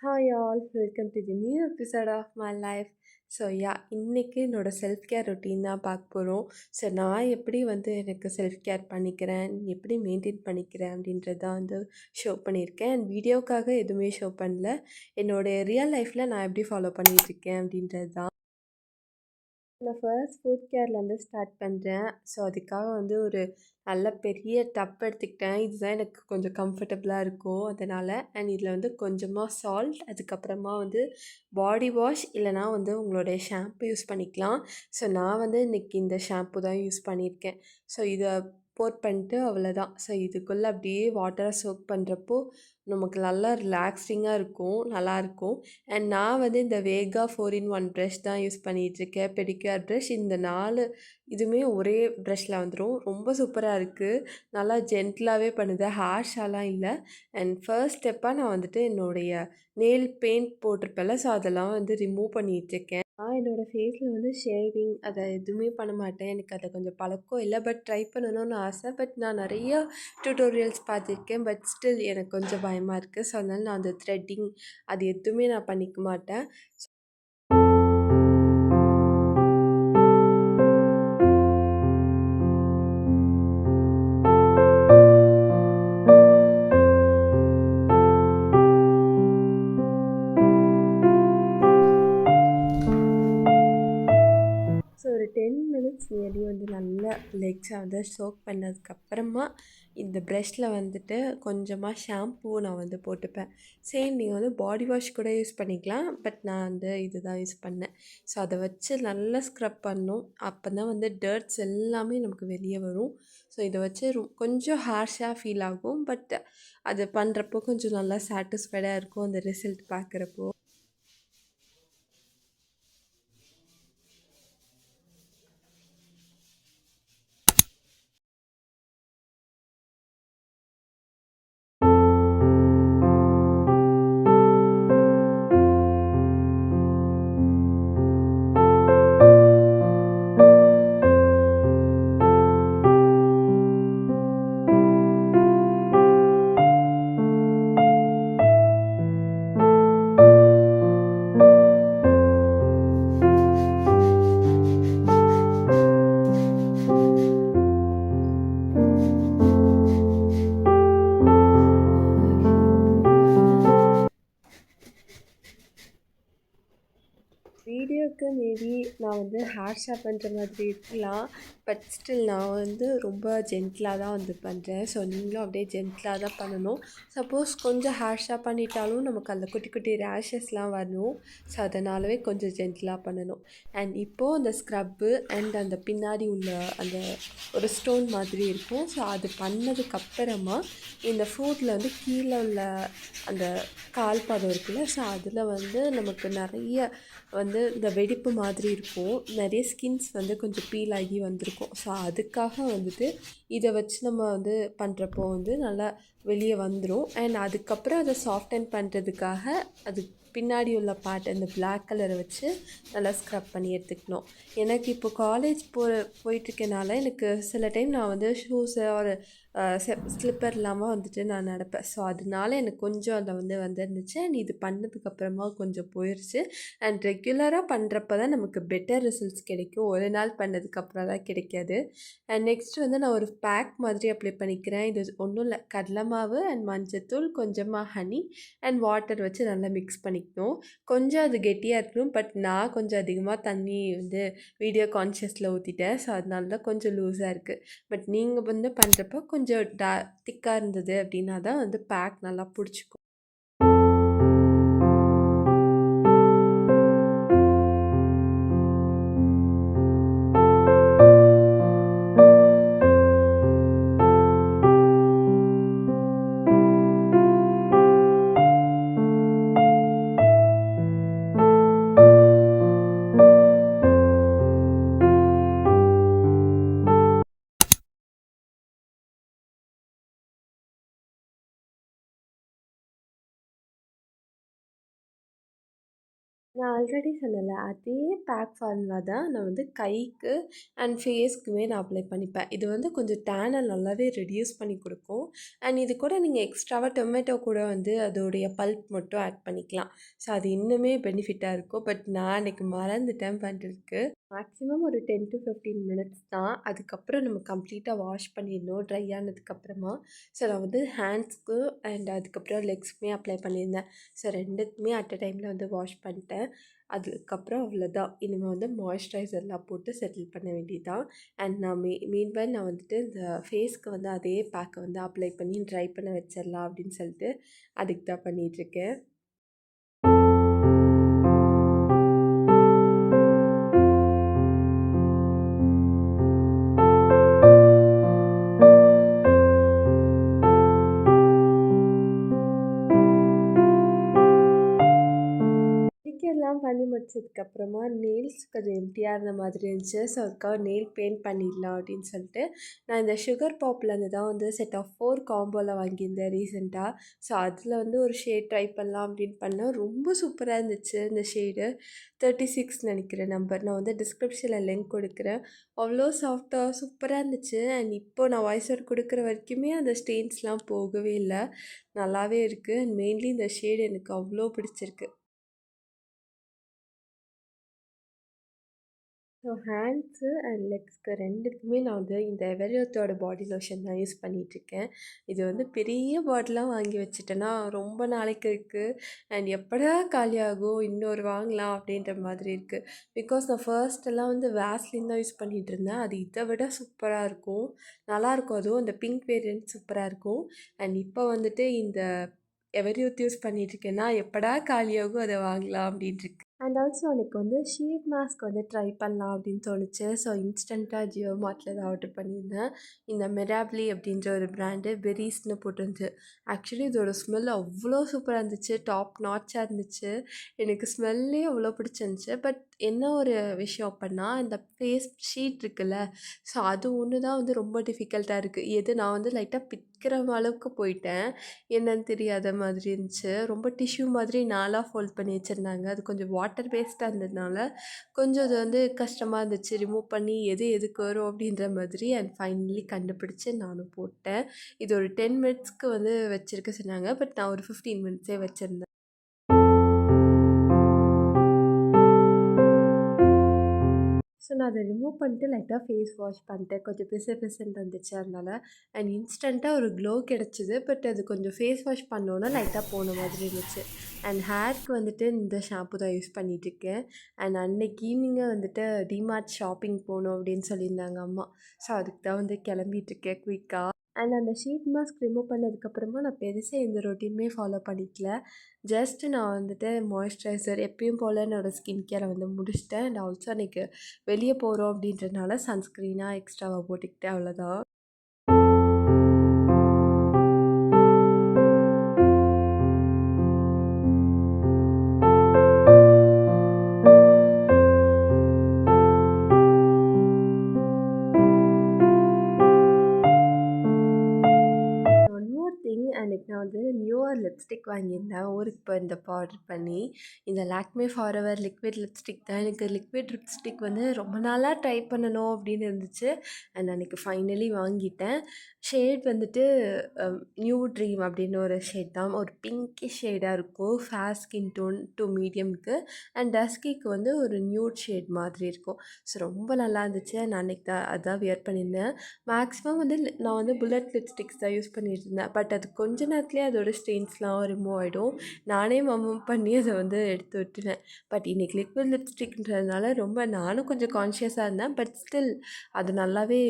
Hi all welcome to the new episode of my life. இன்றைக்கி என்னோடய self care routine தான் பார்க்க போகிறோம். நான் எப்படி எனக்கு செல்ஃப் கேர் பண்ணிக்கிறேன், எப்படி மெயின்டைன் பண்ணிக்கிறேன் அப்படின்றது தான் ஷோ பண்ணியிருக்கேன். அண்ட் வீடியோக்காக எதுவுமே ஷோ பண்ணல. என்னோடய ரியல் லைஃப்பில் நான் எப்படி ஃபாலோ பண்ணிகிட்ருக்கேன் அப்படின்றது தான். நான் ஃபர்ஸ்ட் ஃபுட் கேர்லேருந்து ஸ்டார்ட் பண்ணுறேன். அதுக்காக ஒரு நல்ல பெரிய டப் எடுத்துக்கிட்டேன். இதுதான் எனக்கு கொஞ்சம் கம்ஃபர்டபுளாக இருக்கும் அதனால். அண்ட் இதில் கொஞ்சமாக சால்ட், அதுக்கப்புறமா பாடி வாஷ் இல்லைனா உங்களுடைய ஷாம்பு யூஸ் பண்ணிக்கலாம். நான் இன்றைக்கி இந்த ஷாம்பு தான் யூஸ் பண்ணியிருக்கேன். இதை போர் பண்ணிட்டு அவ்வளோதான். இதுக்குள்ளே அப்படியே வாட்டரை சோக் பண்ணுறப்போ நமக்கு நல்லா ரிலாக்ஸிங்காக இருக்கும், நல்லாயிருக்கும். அண்ட் நான் இந்த வேகா 4-in-1 ப்ரஷ் தான் யூஸ் பண்ணிகிட்ருக்கேன். Pedicure brush. இந்த 4 இதுவுமே ஒரே ப்ரஷ்ஷில் வந்துடும். ரொம்ப சூப்பராக இருக்குது. நல்லா ஜென்டிலாகவே பண்ணுது, ஹார்ஷாலாம் இல்லை. அண்ட் ஃபர்ஸ்ட் ஸ்டெப்பாக நான் என்னுடைய நெயில் பெயிண்ட் போட்டிருப்பேன்ல, அதெல்லாம் ரிமூவ் பண்ணிகிட்ருக்கேன். நான் என்னோடய ஃபேஸில் ஷேவிங் அதை எதுவுமே பண்ண மாட்டேன். எனக்கு அதை கொஞ்சம் பழக்கம் இல்லை. பட் ட்ரை பண்ணணும்னு ஆசை. பட் நான் நிறையா டியூட்டோரியல்ஸ் பார்த்துருக்கேன். பட் ஸ்டில் எனக்கு கொஞ்சம் பயமாக இருக்குது. அதனால் நான் அந்த த்ரெட்டிங் அது எதுவுமே நான் பண்ணிக்க மாட்டேன். ஒரு 10 மினிட்ஸ் நியர்லி நல்லா லெக்ஸை சோக் பண்ணதுக்கப்புறமா இந்த ப்ரஷ்ஷில் கொஞ்சமாக ஷாம்பூ நான் போட்டுப்பேன். சேம் நீங்கள் பாடி வாஷ் கூட யூஸ் பண்ணிக்கலாம். பட் நான் இது தான் யூஸ் பண்ணேன். அதை வச்சு நல்லா ஸ்க்ரப் பண்ணணும். அப்போ தான் டர்ட்ஸ் எல்லாமே நமக்கு வெளியே வரும். இதை வச்சு கொஞ்சம் ஹார்ஷாக ஃபீல் ஆகும். பட் அது பண்ணுறப்போ கொஞ்சம் நல்லா சாட்டிஸ்ஃபைடாக இருக்கும் அந்த ரிசல்ட் பார்க்குறப்போ. வீடியோக்கு மேபி நான் ஹார்ஷாக பண்ணுற மாதிரி இருக்கலாம். பட் ஸ்டில் நான் ரொம்ப ஜென்டிலாக தான் பண்ணுறேன். நீங்களும் அப்படியே ஜென்டிலாக தான் பண்ணணும். சப்போஸ் கொஞ்சம் ஹார்ஷாக பண்ணிட்டாலும் நமக்கு அந்த குட்டி குட்டி ரேஷஸ்லாம் வரும். அதனாலவே கொஞ்சம் ஜென்டிலாக பண்ணணும். அண்ட் இப்போது அந்த ஸ்க்ரப்பு அண்ட் அந்த பின்னாடி உள்ள அந்த ஒரு ஸ்டோன் மாதிரி இருக்கும். அது பண்ணதுக்கப்புறமா இந்த ஃபுட்டில் கீழே உள்ள அந்த கால் பாதம் இருக்குல்ல, அதில் நமக்கு நிறைய இந்த வெடிப்பு மாதிரி இருக்கும். நிறைய ஸ்கின்ஸ் கொஞ்சம் பீல் ஆகி வந்திருக்கும். அதுக்காக இதை வச்சு நம்ம பண்ணுறப்போ நல்லா வெளியே வந்துடும். அண்ட் அதுக்கப்புறம் அதை சாஃப்டன் பண்ணுறதுக்காக அது பின்னாடி உள்ள பார்ட் அந்த பிளாக் கலரை வச்சு நல்லா ஸ்க்ரப் பண்ணி எடுத்துக்கணும். எனக்கு இப்போ காலேஜ் போயிட்டுருக்கனால எனக்கு சில டைம் நான் ஷூஸை ஒரு ஸ்லிப்பர் இல்லாமல் நான் நடப்பேன். அதனால எனக்கு கொஞ்சம் அதில் வந்துருந்துச்சு. அண்ட் இது பண்ணதுக்கப்புறமா கொஞ்சம் போயிடுச்சு. அண்ட் ரெகுலராக பண்ணுறப்ப தான் நமக்கு பெட்டர் ரிசல்ட்ஸ் கிடைக்கும். ஒரு நாள் பண்ணதுக்கப்புறம் தான் கிடைக்காது. அண்ட் நெக்ஸ்ட்டு நான் ஒரு பேக் மாதிரி அப்ளை பண்ணிக்கிறேன். இது ஒன்றும் இல்லை, கடலை மாவு அண்ட் மஞ்சத்தூள், கொஞ்சமாக ஹனி அண்ட் வாட்டர் வச்சு நல்லா மிக்ஸ் பண்ணிக்கணும். கொஞ்சம் அது கெட்டியாக இருக்கணும். பட் நான் கொஞ்சம் அதிகமாக தண்ணி வீடியோ கான்ஷியஸில் ஊற்றிட்டேன். அதனால தான் கொஞ்சம் லூஸாக இருக்குது. பட் நீங்கள் பண்ணுறப்போ கொஞ்சம் திக்காக இருந்தது அப்படின்னா தான் பேக் நல்லா பிடிச்சிக்கும். நான் ஆல்ரெடி சொன்னேன்ல, அதே பேக் ஃபார்முலா தான் நான் வந்து கைக்கு அண்ட் ஃபேஸ்க்குமே நான் அப்ளை பண்ணிப்பேன். இது வந்து கொஞ்சம் டேனை நல்லாவே ரெடியூஸ் பண்ணி கொடுக்கும். அண்ட் இது கூட நீங்கள் எக்ஸ்ட்ராவாக டொமேட்டோ கூட வந்து அதோடைய பல்ப் மட்டும் ஆட் பண்ணிக்கலாம். ஸோ அது இன்னுமே பெனிஃபிட்டாக இருக்கும். பட் நான் அன்றைக்கி மறந்துட்டேன் பண்ணுறதுக்கு. மேக்ஸிமம் ஒரு 10 to 15 மினிட்ஸ் தான். அதுக்கப்புறம் நம்ம கம்ப்ளீட்டாக வாஷ் பண்ணிடணும் ட்ரை ஆனதுக்கப்புறமா. ஸோ நான் வந்து ஹேண்ட்ஸ்க்கு அண்ட் அதுக்கப்புறம் லெக்ஸ்க்குமே அப்ளை பண்ணியிருந்தேன். ஸோ 2த்துக்குமே அட் அ டைமில் வந்து வாஷ் பண்ணிட்டேன். அதுக்கப்புறம் அவ்வளோதான். இனிமேல் வந்து மாய்ஸ்சரைசர்லாம் போட்டு செட்டில் பண்ண வேண்டியதுதான். அண்ட் நான் மீன்வைல் நான் வந்துட்டு இந்த ஃபேஸ்க்கு வந்து அதே பேக்கை வந்து அப்ளை பண்ணி ட்ரை பண்ண வச்சிடலாம் அப்படின்னு சொல்லிட்டு அதுக்கு தான் பண்ணிகிட்ருக்கேன். எல்லாம் பண்ணி முடிச்சதுக்கப்புறமா நெயில்ஸ் கொஞ்சம் எம்ப்டியாக இருந்த மாதிரி இருந்துச்சு. ஸோ அதுக்காக நெயில் பெயிண்ட் பண்ணிடலாம் அப்படின்னு சொல்லிட்டு நான் இந்த சுகர் பாப்லேருந்து தான் வந்து செட் ஆஃப் 4 காம்போவில் வாங்கியிருந்தேன் ரீசெண்டாக. ஸோ அதில் வந்து ஒரு ஷேட் ட்ரை பண்ணலாம் அப்படின்னு பண்ணேன். ரொம்ப சூப்பராக இருந்துச்சு இந்த ஷேடு. 36 நினைக்கிறேன் நம்பர். நான் வந்து டிஸ்கிரிப்ஷனில் லிங்க் கொடுக்குறேன். அவ்வளோ சாஃப்டாக சூப்பராக இருந்துச்சு. அண்ட் இப்போது நான் வாய்ஸ் ஓவர் கொடுக்குற வரைக்குமே அந்த ஸ்டெயின்ஸ்லாம் போகவே இல்லை. நல்லாவே இருக்குது. அண்ட் மெயின்லி இந்த ஷேடு எனக்கு அவ்வளோ பிடிச்சிருக்கு. ஸோ ஹேண்ட்ஸு அண்ட் லெக்ஸ்க்கு 2த்துக்குமே நான் வந்து இந்த எவரெஸ்ட்டோட பாடி லோஷன் தான் யூஸ் பண்ணிகிட்ருக்கேன். இது வந்து பெரிய பாட்டிலாக வாங்கி வச்சுட்டேன்னா ரொம்ப நாளைக்கு இருக்குது. அண்ட் எப்படா காலியாகும் இன்னொரு வாங்கலாம் அப்படின்ற மாதிரி இருக்குது. பிகாஸ் நான் ஃபர்ஸ்ட்டெல்லாம் வந்து வேஸ்லின் தான் யூஸ் பண்ணிகிட்ருந்தேன். அது இதை விட சூப்பராக இருக்கும். நல்லாயிருக்கும். அதுவும் அந்த பிங்க் வேரியன்ட் சூப்பராக இருக்கும். அண்ட் இப்போ வந்துட்டு இந்த எவரெஸ்ட் யூஸ் பண்ணிகிட்ருக்கேன்னா எப்படா காலியாகும் அதை வாங்கலாம் அப்படின்ட்டுருக்கு. அண்ட் ஆல்சோ எனக்கு வந்து ஷீட் மாஸ்க் வந்து ட்ரை பண்ணலாம் அப்படின்னு தோணுச்சு. ஸோ இன்ஸ்டண்ட்டாக ஜியோ மார்ட்டில் தான் ஆர்டர் பண்ணியிருந்தேன். இந்த மெராப்லி அப்படின்ற ஒரு பிராண்டு பெரிஸ்னு போட்டிருந்துச்சு. ஆக்சுவலி இதோட ஸ்மெல் அவ்வளோ சூப்பராக இருந்துச்சு. டாப் நாட்சாக இருந்துச்சு. எனக்கு ஸ்மெல்லே அவ்வளோ பிடிச்சிருந்துச்சு. பட் என்ன ஒரு விஷயம் அப்படின்னா இந்த ஃபேஸ் ஷீட் இருக்குல்ல, ஸோ அது ஒன்று தான் வந்து ரொம்ப டிஃபிகல்ட்டாக இருக்குது. நான் வந்து லைட்டாக பிக்கிற அளவுக்கு போயிட்டேன். என்னன்னு தெரியாத மாதிரி இருந்துச்சு. ரொம்ப டிஷ்யூ மாதிரி 4ஆக ஃபோல்ட் பண்ணி வச்சுருந்தாங்க. அது கொஞ்சம் வாட்டர் பேஸ்டாக இருந்ததுனால கொஞ்சம் அது வந்து கஷ்டமாக இருந்துச்சு. ரிமூவ் பண்ணி எதுக்கு வரும் அப்படின்ற மாதிரி. அண்ட் ஃபைனலி கண்டுபிடிச்சி நானும் போட்டேன். இது ஒரு 10 மினிட்ஸ்க்கு வந்து வச்சுருக்க சொன்னாங்க. பட் நான் ஒரு 15 மினிட்ஸே வச்சுருந்தேன். ஸோ நான் அதை ரிமூவ் பண்ணிட்டு லைட்டாக ஃபேஸ் வாஷ் பண்ணிட்டேன். கொஞ்சம் பிசுன்னு இருந்துச்சு அதனால். அண்ட் இன்ஸ்டண்ட்டாக ஒரு க்ளோ கிடச்சிது. பட் அது கொஞ்சம் ஃபேஸ் வாஷ் பண்ணோன்னா லைட்டாக போன மாதிரி இருந்துச்சு. அண்ட் ஹேர்க்கு வந்துட்டு இந்த ஷாம்பு தான் யூஸ் பண்ணிகிட்ருக்கேன். அண்ட் அன்னைக்கு ஈவினிங்காக வந்துட்டு டிமார்ட் ஷாப்பிங் போகணும் அப்படின்னு சொல்லியிருந்தாங்க அம்மா. ஸோ அதுக்கு தான் வந்து கிளம்பிகிட்ருக்கேன் குயிக்காக. அண்ட் அந்த ஷீட் மாஸ்க் ரிமூவ் பண்ணதுக்கப்புறமா நான் பெருசாக எந்த ரொட்டீனுமே ஃபாலோ பண்ணிக்கல. ஜஸ்ட் நான் வந்துட்டு மாய்ஸ்சரைசர் எப்பயும் போல் என்னோடய ஸ்கின் கேரை வந்து முடிச்சிட்டேன். அண்ட் ஆல்சோ அன்றைக்கி வெளியே போகிறோம் அப்படின்றதுனால சன்ஸ்க்ரீனாக எக்ஸ்ட்ராவாக போட்டுக்கிட்டேன் அவ்வளோதான். அன்றைக்கி நான் வந்து நியூவர் லிப்ஸ்டிக் வாங்கியிருந்தேன் ஊருக்கு போயிருந்தப்போ ஆர்டர் பண்ணி. இந்த லாக்மே ஃபாரெவர் லிக்விட் லிப்ஸ்டிக் தான். எனக்கு லிக்விட் லிப்ஸ்டிக் வந்து ரொம்ப நாளாக ட்ரை பண்ணணும் அப்படின்னு இருந்துச்சு. அண்ட் அன்றைக்கி ஃபைனலி வாங்கிட்டேன். ஷேட் வந்துட்டு நியூ ட்ரீம் அப்படின்னு ஒரு ஷேட் தான். ஒரு பிங்கிஷ் ஷேடாக இருக்கும். ஃபேர் ஸ்கின் டோன் டு மீடியம்க்கு. அண்ட் டஸ்கிக்கு வந்து ஒரு நியூட் ஷேட் மாதிரி இருக்கும். ஸோ ரொம்ப நல்லா இருந்துச்சு. நான் அன்றைக்கி தான் அதான் வியர் பண்ணியிருந்தேன். மேக்ஸிமம் வந்து நான் வந்து புல்லட் லிப்ஸ்டிக்ஸ் தான் யூஸ் பண்ணிட்டு இருந்தேன். பட் அது கொஞ்ச நேரத்துலேயே அதோட ஸ்டெயின்ஸ்லாம் ரிமூவ் ஆகிடும். நானே மம்மம் பண்ணி அதை வந்து எடுத்து விட்டுருவேன். பட் இன்றைக்கி லிக்விட் லிப்ஸ்டிக்ன்றதுனால ரொம்ப நானும் கொஞ்சம் கான்ஷியஸாக இருந்தேன். பட் ஸ்டில் அது நல்லாவே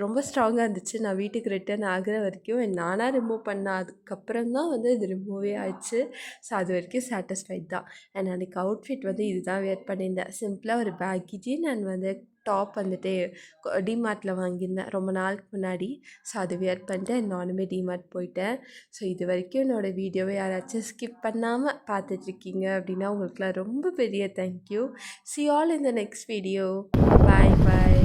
ரொம்ப ஸ்ட்ராங்காக இருந்துச்சு. நான் வீட்டுக்கு ரிட்டர்ன் ஆகிற வரைக்கும் நானாக ரிமூவ் பண்ணதுக்கப்புறம் தான் வந்து இது ரிமூவே ஆயிடுச்சு. ஸோ அது வரைக்கும் சாட்டிஸ்ஃபைட் தான். அண்ட் அன்றைக்கி அவுட்ஃபிட் வந்து இதுதான் வியர் பண்ணியிருந்தேன். சிம்பிளாக ஒரு பேக்கி ஜீன் அண்ட் வந்து டாப் வந்துட்டு டிமார்ட்டில் வாங்கியிருந்தேன் ரொம்ப நாளுக்கு முன்னாடி. ஸோ அது வியர் பண்ணிட்டு நானுமே டிமார்ட் போயிட்டேன். ஸோ இது வரைக்கும் என்னோடய வீடியோவை யாராச்சும் ஸ்கிப் பண்ணாமல் பார்த்துட்ருக்கீங்க அப்படின்னா உங்களுக்குலாம் ரொம்ப பெரிய thank you. See you all in the next video. Bye bye.